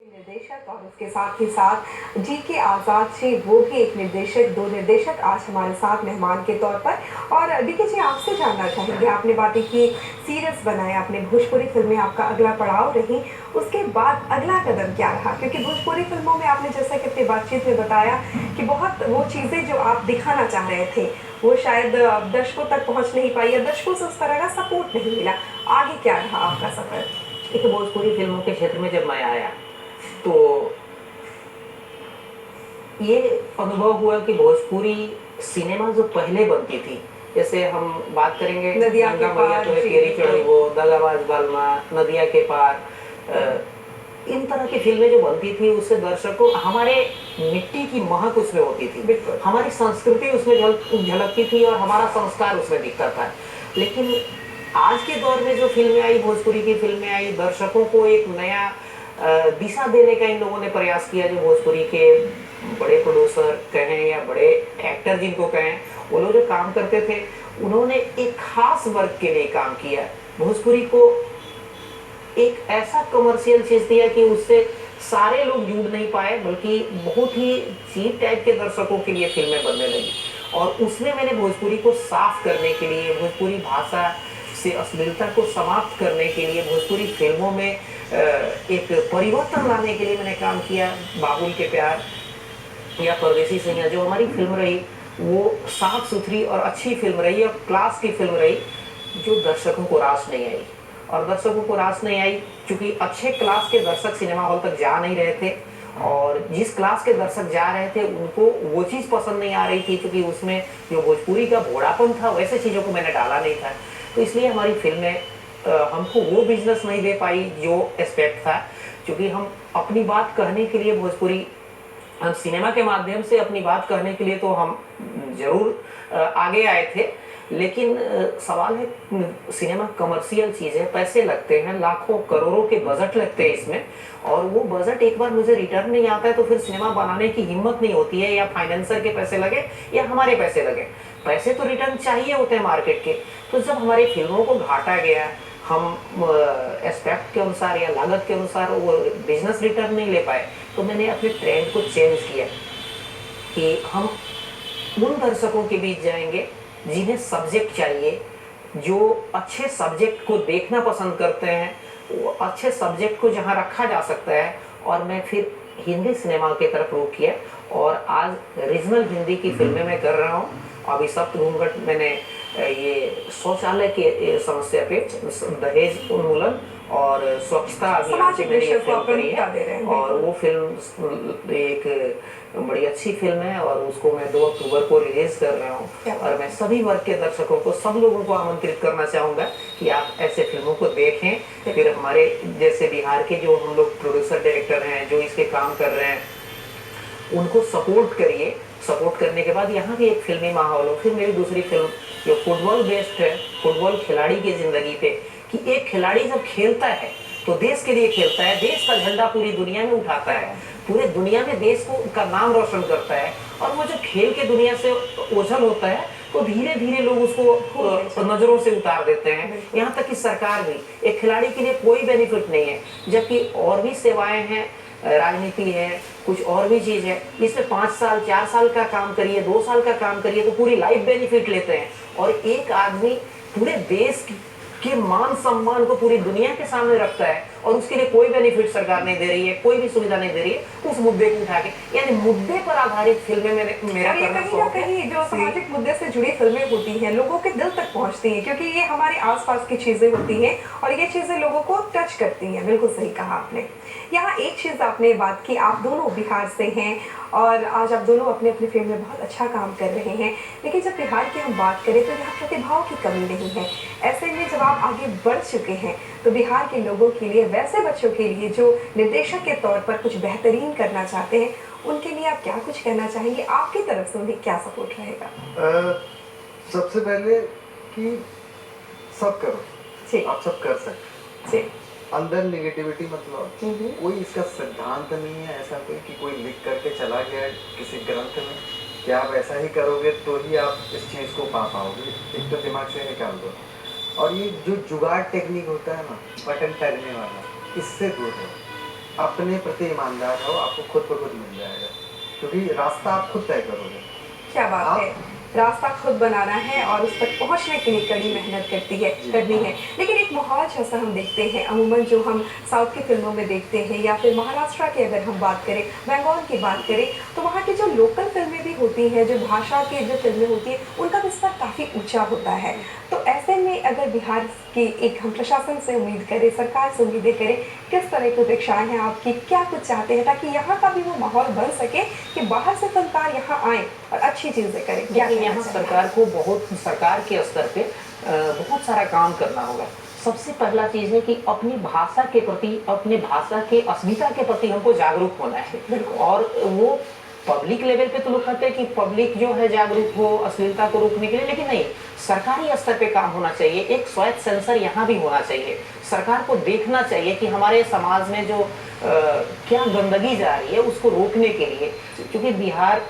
निर्देशक और उसके साथ ही साथ जी के आज़ाद जी, वो भी एक निर्देशक, दो निर्देशक आज हमारे साथ मेहमान के तौर पर। और डीके जी, आपसे जानना चाहेंगे, आपने बातें की, सीरियल्स बनाए आपने, भोजपुरी फिल्में आपका अगला पड़ाव रही, उसके बाद अगला कदम क्या रहा? क्योंकि भोजपुरी फिल्मों में आपने जैसा कि अपनी बातचीत में बताया कि बहुत वो चीज़ें जो आप दिखाना चाह रहे थे वो शायद दर्शकों तक पहुँच नहीं पाई या दर्शकों से उस तरह का सपोर्ट नहीं मिला। आगे क्या रहा आपका सफ़र? देखिए, भोजपुरी फिल्मों के क्षेत्र में जब मैं आया तो ये अनुभव हुआ कि भोजपुरी सिनेमा जो पहले बनती थी, जैसे हम बात करेंगे नदिया के गंगा मैया पार, तो जी, केरी चढ़ी वो, दगाबाज बालमा, नदिया के पार, इन तरह की फिल्में जो बनती थी उससे दर्शकों, हमारे मिट्टी की महक उसमें होती थी, बिल्कुल। हमारी संस्कृति उसमें झलकती थी और हमारा संस्कार उसमें दिखता था। लेकिन आज के दौर में जो फिल्में आई, भोजपुरी की फिल्में आई, दर्शकों को एक नया दिशा देने का इन लोगों ने प्रयास किया। जो भोजपुरी के बड़े प्रोड्यूसर कहें या बड़े एक्टर जिनको कहें, वो लोग जो काम करते थे उन्होंने एक खास वर्ग के लिए काम किया। भोजपुरी को एक ऐसा कमर्शियल चीज दिया कि उससे सारे लोग जुड़ नहीं पाए, बल्कि बहुत ही चीप टाइप के दर्शकों के लिए फिल्में बनने लगी। और उसमें मैंने भोजपुरी को साफ करने के लिए, भोजपुरी भाषा से अश्लीलता को समाप्त करने के लिए, भोजपुरी फिल्मों में एक परिवर्तन लाने के लिए मैंने काम किया। बाबुल के प्यार या परदेसी सैया जो हमारी फिल्म रही, वो साफ सुथरी और अच्छी फिल्म रही और क्लास की फिल्म रही, जो दर्शकों को रास नहीं आई। और दर्शकों को रास नहीं आई क्योंकि अच्छे क्लास के दर्शक सिनेमा हॉल तक जा नहीं रहे थे, और जिस क्लास के दर्शक जा रहे थे उनको वो चीज़ पसंद नहीं आ रही थी, क्योंकि उसमें जो भोजपुरी का भोड़ापन था वैसे चीज़ों को मैंने डाला नहीं था। तो इसलिए हमारी फिल्में हमको वो बिजनेस नहीं दे पाई जो एक्सपेक्ट था। क्योंकि हम अपनी बात कहने के लिए, भोजपुरी हम सिनेमा के माध्यम से अपनी बात कहने के लिए तो हम जरूर आगे आए थे, लेकिन सवाल है, सिनेमा कमर्शियल चीज़ है, पैसे लगते हैं, लाखों करोड़ों के बजट लगते हैं इसमें, और वो बजट एक बार मुझे रिटर्न नहीं आता है तो फिर सिनेमा बनाने की हिम्मत नहीं होती है, या फाइनेंसर के पैसे लगे या हमारे पैसे लगे, पैसे तो रिटर्न चाहिए होते हैं मार्केट के। तो जब हमारी फिल्मों को घाटा गया, हम एक्सपेक्ट के अनुसार या लागत के अनुसार वो बिजनेस रिटर्न नहीं ले पाए, तो मैंने अपने ट्रेंड को चेंज किया कि हम उन दर्शकों के बीच जाएंगे जिन्हें सब्जेक्ट चाहिए, जो अच्छे सब्जेक्ट को देखना पसंद करते हैं, वो अच्छे सब्जेक्ट को जहां रखा जा सकता है। और मैं फिर हिंदी सिनेमा की तरफ रुख किया, और आज रीजनल हिंदी की फिल्में मैं कर रहा हूँ। अभी सप्त घूंघट मैंने ये शौचालय के समस्या पे, दहेज उन्मूलन और स्वच्छता अभियान पे मैंने ये फिल्म करी है, और वो फिल्म एक बड़ी अच्छी फिल्म है, और उसको मैं 2 अक्टूबर को रिलीज कर रहा हूँ। और मैं सभी वर्ग के दर्शकों को, सब लोगों को आमंत्रित करना चाहूँगा कि आप ऐसे फिल्मों को देखें। फिर हमारे जैसे बिहार के जो हम लोग प्रोड्यूसर डायरेक्टर हैं जो इसके काम कर रहे हैं, उनको सपोर्ट करिए। सपोर्ट करने के बाद यहाँ भी एक फिल्मी माहौल हो। फिर मेरी दूसरी फिल्म जो फुटबॉल बेस्ड है, फुटबॉल खिलाड़ी की जिंदगी पे, कि एक खिलाड़ी जब खेलता है तो देश के लिए खेलता है, देश का झंडा पूरी दुनिया में उठाता है, पूरे दुनिया में देश को का नाम रोशन करता है, और वो जब खेल के दुनिया से ओझल होता है तो धीरे धीरे लोग उसको नजरों से उतार देते हैं, यहाँ तक कि सरकार भी। एक खिलाड़ी के लिए कोई बेनिफिट नहीं है, जबकि और भी सेवाएं हैं, राजनीति है, कुछ और भी चीज है, इसमें 5 साल 4 साल का काम करिए, 2 साल का काम करिए तो पूरी लाइफ बेनिफिट लेते हैं। और एक आदमी पूरे देश के मान सम्मान को पूरी दुनिया के सामने रखता है, और उसके लिए कोई बेनिफिट सरकार नहीं दे रही है, कोई भी सुविधा नहीं दे रही है, उस मुद्दे को उठा के, यानी मुद्दे पर आधारित फिल्में मेरा करना कहीं ना कहीं जो सामाजिक मुद्दे से जुड़ी फिल्में होती हैं लोगों के दिल तक पहुंचती हैं, क्योंकि ये हमारे आसपास की चीजें होती हैं और ये चीजें लोगों को टच करती हैं। बिल्कुल सही कहा आपने। यहाँ एक चीज आपने बात की, आप दोनों बिहार से हैं और आज आप दोनों अपने अपनी फील्ड में बहुत अच्छा काम कर रहे हैं, लेकिन जब बिहार की हम बात करें तो यहाँ प्रतिभाओं की कमी नहीं है। ऐसे में जब आप आगे बढ़ चुके हैं तो बिहार के लोगों के लिए, वैसे बच्चों के लिए जो निर्देशक के तौर पर कुछ बेहतरीन करना चाहते हैं, उनके लिए आप क्या कुछ कहना चाहेंगे? आपकी तरफ से उन्हें क्या सपोर्ट रहेगा? सबसे पहले कि सब करो, आप सब कर सकते, अंदर नेगेटिविटी मतलब कोई इसका सिद्धांत नहीं है ऐसा कोई लिख करके चला गया किसी ग्रंथ में कि आप ऐसा ही करोगे तो ही आप इस चीज़ को पा पाओगे, एक तो दिमाग से निकाल दो। और ये जो जुगाड़ टेक्निक होता है ना, बटन टगने वाला, इससे दूर हो। अपने प्रति ईमानदार रहो, आपको खुद ब खुद मिल जाएगा, क्योंकि रास्ता आप खुद तय करोगे। क्या बात है, रास्ता खुद बनाना है और उस तक पहुंचने के लिए कड़ी मेहनत करनी है। लेकिन एक माहौल जैसा हम देखते हैं अमूमन, जो हम साउथ की फिल्मों में देखते हैं या फिर महाराष्ट्र की अगर हम बात करें, बंगाल की बात करें, तो वहाँ की जो लोकल फिल्में भी होती हैं, जो भाषा की जो फिल्में होती हैं, उनका भी स्तर काफ़ी ऊंचा होता है। तो ऐसे में अगर बिहार की एक हम प्रशासन से उम्मीद करें, सरकार से उम्मीदें करें, किस तरह की अपेक्षाएं हैं आपकी, क्या कुछ चाहते हैं ताकि यहाँ का भी वो माहौल बन सके कि बाहर से फनकार यहाँ आए और अच्छी चीज़ें करें? क्या यहाँ सरकार को सरकार के स्तर पे बहुत सारा काम करना होगा। सबसे पहला चीज है कि अपनी भाषा के प्रति, अपने भाषा के अस्मिता के प्रति हमको जागरूक होना है। और वो पब्लिक लेवल पे तो लोग कहते हैं कि पब्लिक जो है जागरूक हो अश्लीलता को रोकने के लिए, लेकिन नहीं, सरकारी स्तर पे काम होना चाहिए। एक स्वायत्त सेंसर यहाँ भी होना चाहिए। सरकार को देखना चाहिए कि हमारे समाज में जो क्या गंदगी जा रही है उसको रोकने के लिए, क्योंकि बिहार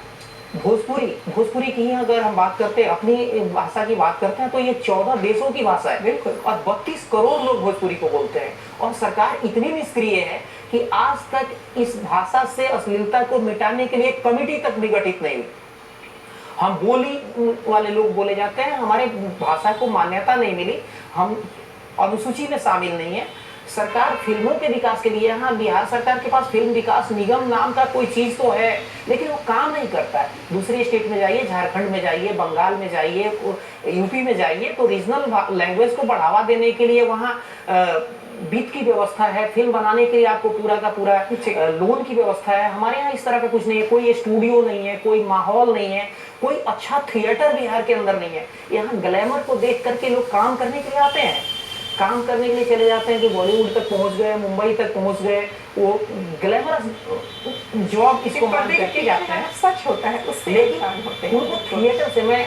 भोजपुरी की ही अगर हम बात करते हैं, अपनी भाषा की बात करते हैं, तो ये 14 देशों की भाषा है। बिल्कुल। और 32 करोड़ लोग भोजपुरी को बोलते हैं और सरकार इतनी निष्क्रिय है कि आज तक इस भाषा से अश्लीलता को मिटाने के लिए कमेटी तक भी गठित नहीं हुई। हम बोली वाले लोग बोले जाते हैं, हमारे भाषा को मान्यता नहीं मिली, हम अनुसूची में शामिल नहीं है। सरकार फिल्मों के विकास के लिए, यहाँ बिहार सरकार के पास फिल्म विकास निगम नाम का कोई चीज तो है, लेकिन वो काम नहीं करता है। दूसरी स्टेट में जाइए, झारखंड में जाइए, बंगाल में जाइए, यूपी में जाइए, तो रीजनल लैंग्वेज को बढ़ावा देने के लिए वहाँ वित्त की व्यवस्था है, फिल्म बनाने के लिए आपको पूरा का पूरा लोन की व्यवस्था है। हमारे यहाँ इस तरह का कुछ नहीं है, कोई स्टूडियो नहीं है, कोई माहौल नहीं है, कोई अच्छा थिएटर बिहार के अंदर नहीं है। यहाँ ग्लैमर को देख करके लोग काम करने के लिए आते हैं, काम करने के लिए चले जाते हैं कि बॉलीवुड तक पहुंच गए, मुंबई तक पहुंच गए, वो ग्लैमरस जॉब इसको मान करके जाते हैं। सच होता है, उससे लेकिन उनको थिएटर से, मैं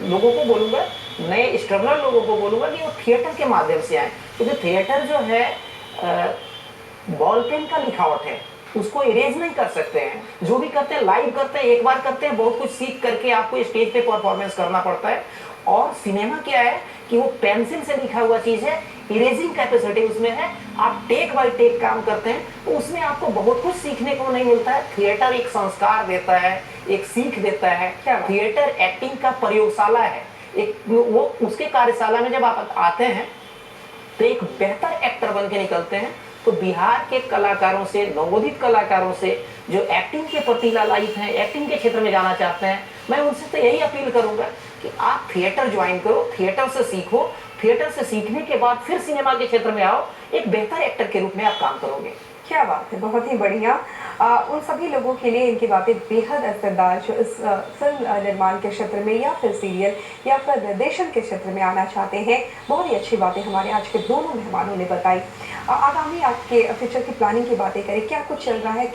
लोगों को बोलूंगा, नए स्ट्रगलर लोगों को बोलूंगा कि वो थिएटर के माध्यम से आए, क्योंकि थिएटर जो है बॉल पेन का लिखावट है, उसको इरेज नहीं कर सकते हैं। जो भी करते हैं लाइव करते हैं, एक बार करते हैं, बहुत कुछ सीख करके आपको स्टेज पे परफॉर्मेंस करना पड़ता है। और सिनेमा क्या है कि वो पेंसिल से लिखा हुआ चीज है, इरेजिंग कैपेसिटी उसमें है, आप टेक बाय टेक काम करते हैं, तो उसमें आपको बहुत कुछ सीखने को नहीं मिलता है। थिएटर एक संस्कार देता है, एक सीख देता है। थिएटर एक्टिंग का प्रयोगशाला है, एक वो उसके कार्यशाला में जब आप आते हैं तो एक बेहतर एक्टर बन के निकलते हैं। तो बिहार के कलाकारों से, नवोदित कलाकारों से जो एक्टिंग के प्रति लालायित हैं, एक्टिंग के क्षेत्र में जाना चाहते हैं, मैं उनसे तो यही अपील करूंगा कि आप थिएटर ज्वाइन करो, थिएटर से सीखो, थिएटर से सीखने के बाद फिर सिनेमा के क्षेत्र में आओ, एक बेहतर एक्टर के रूप में आप काम करोगे। क्या बात है, बहुत ही बढ़िया। उन सभी लोगों के लिए इनकी बातें बेहद असरदार, जो इस फिल्म निर्माण के क्षेत्र में या फिर सीरियल या फिर निर्देशन के क्षेत्र में आना चाहते हैं, बहुत ही अच्छी बातें हमारे आज के दोनों मेहमानों ने बताई। आगामी आपके फ्यूचर की प्लानिंग की बातें करें, क्या कुछ चल रहा है, क्या